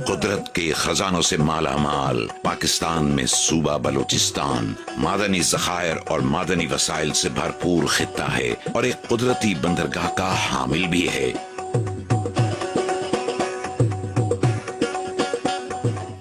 قدرت کے خزانوں سے مالا مال پاکستان میں صوبہ بلوچستان معدنی ذخائر اور معدنی وسائل سے بھرپور خطہ ہے اور ایک قدرتی بندرگاہ کا حامل بھی ہے۔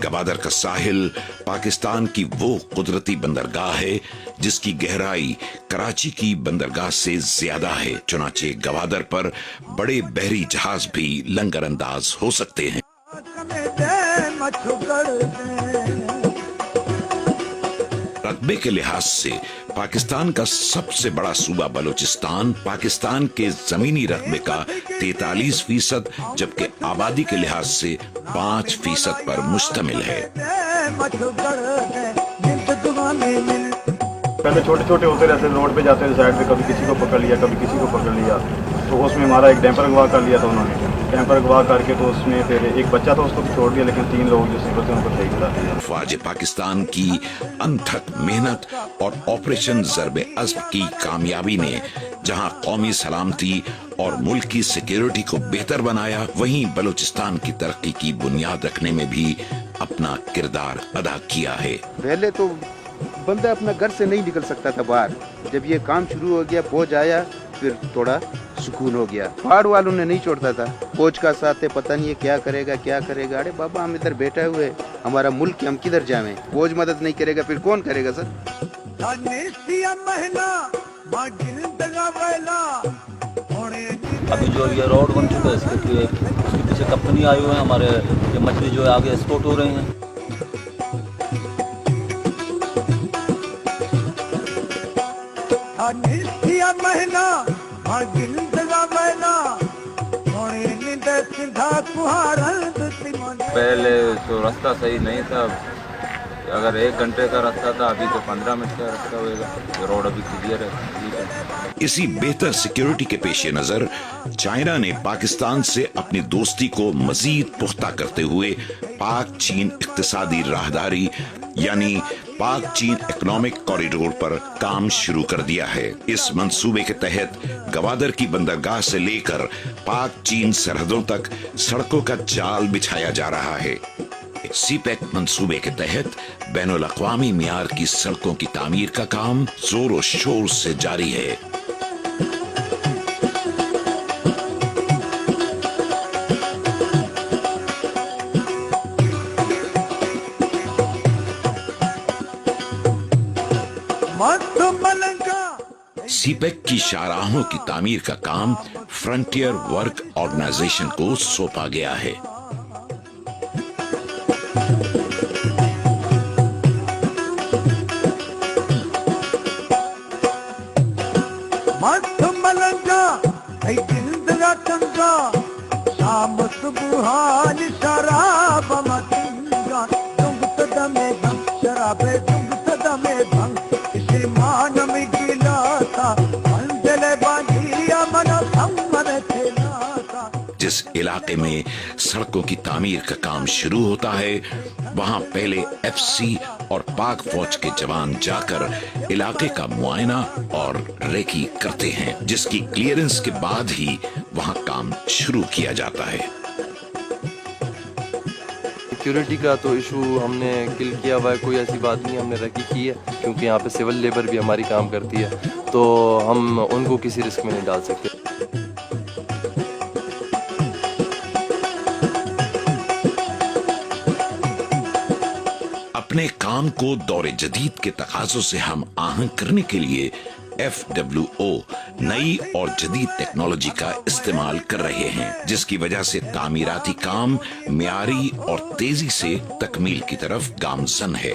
گوادر کا ساحل پاکستان کی وہ قدرتی بندرگاہ ہے جس کی گہرائی کراچی کی بندرگاہ سے زیادہ ہے، چنانچہ گوادر پر بڑے بحری جہاز بھی لنگر انداز ہو سکتے ہیں۔ رقبے کے لحاظ سے پاکستان کا سب سے بڑا صوبہ بلوچستان پاکستان کے زمینی رقبے کا 43% جبکہ آبادی کے لحاظ سے 5% پر مشتمل ہے۔ پہلے چھوٹے چھوٹے ہوتے رہتے روڈ پہ جاتے تھے سائڈ پہ، کبھی کسی کو پکڑ لیا کبھی کسی کو پکڑ لیا، تو اس میں ہمارا ایک ڈیمپر اغوا کر لیا تھا انہوں نے، ڈیمپر اغوا کر کے تو اس میں پھر ایک بچہ تھا اس کو بھی چھوڑ دیا، لیکن 3 لوگ جو سیکھتے ہیں ان کو صحیح کرا دیا۔ افواج پاکستان کی انتھک محنت اور آپریشن ضرب عزم کی کامیابی نے جہاں قومی سلامتی اور ملک کی سیکیورٹی کو بہتر بنایا، وہیں بلوچستان کی ترقی کی بنیاد رکھنے میں بھی اپنا کردار ادا کیا ہے۔ پہلے تو بندہ اپنا گھر سے نہیں نکل سکتا تھا باہر، جب یہ کام شروع ہو گیا فوج آیا پھر تھوڑا سکون ہو گیا۔ پہاڑ والوں نے نہیں چھوڑتا تھا، فوج کا ساتھ ہے، پتہ نہیں ہے کیا کرے گا، ارے بابا ہم ادھر بیٹھے ہوئے، ہمارا ملک ہم کدھر جائیں، فوج مدد نہیں کرے گا پھر کون کرے گا سر؟ ابھی جو یہ روڈ بن چکا ہے اس کے پیچھے کمپنی آئی ہوئے ہیں، ہمارے یہ مچھلی جو ہے آگے ایکسپورٹ ہو رہی ہیں۔ پہلے تو راستہ صحیح نہیں تھا، اگر 1 گھنٹے کا راستہ تھا ابھی تو 15 منٹ کا راستہ ہوئے گا، یہ روڈ ابھی کلیئر ہے۔ اسی بہتر سیکیورٹی کے پیش نظر چائنا نے پاکستان سے اپنی دوستی کو مزید پختہ کرتے ہوئے پاک چین اقتصادی راہداری یعنی پاک چین اکنامک کوریڈور پر کام شروع کر دیا ہے۔ اس منصوبے کے تحت گوادر کی بندرگاہ سے لے کر پاک چین سرحدوں تک سڑکوں کا جال بچھایا جا رہا ہے۔ سی پیک منصوبے کے تحت بین الاقوامی معیار کی سڑکوں کی تعمیر کا کام زور و شور سے جاری ہے۔ سی پیک کی شاہراہوں کی تعمیر کا کام فرنٹیئر ورک آرگنائزیشن کو سونپا گیا ہے۔ جس علاقے میں سڑکوں کی تعمیر کا کام شروع ہوتا ہے وہاں پہلے ایف سی اور پاک فوج کے جوان جا کر علاقے کا معائنہ اور ریکی کرتے ہیں، جس کی کلیئرنس کے بعد ہی وہاں کام شروع کیا جاتا ہے۔ سیکیورٹی کا تو ایشو ہم نے کل کیا ہوا ہے، کوئی ایسی بات نہیں، ہم نے ریکی کی ہے کیونکہ یہاں پہ سول لیبر بھی ہماری کام کرتی ہے تو ہم ان کو کسی رسک میں نہیں ڈال سکتے۔ اپنے کام کو دور جدید کے تقاضوں سے ہم آہنگ کرنے کے لیے FWO نئی اور جدید ٹیکنالوجی کا استعمال کر رہے ہیں، جس کی وجہ سے تعمیراتی کام معیاری اور تیزی سے تکمیل کی طرف گامزن ہے۔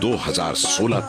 2016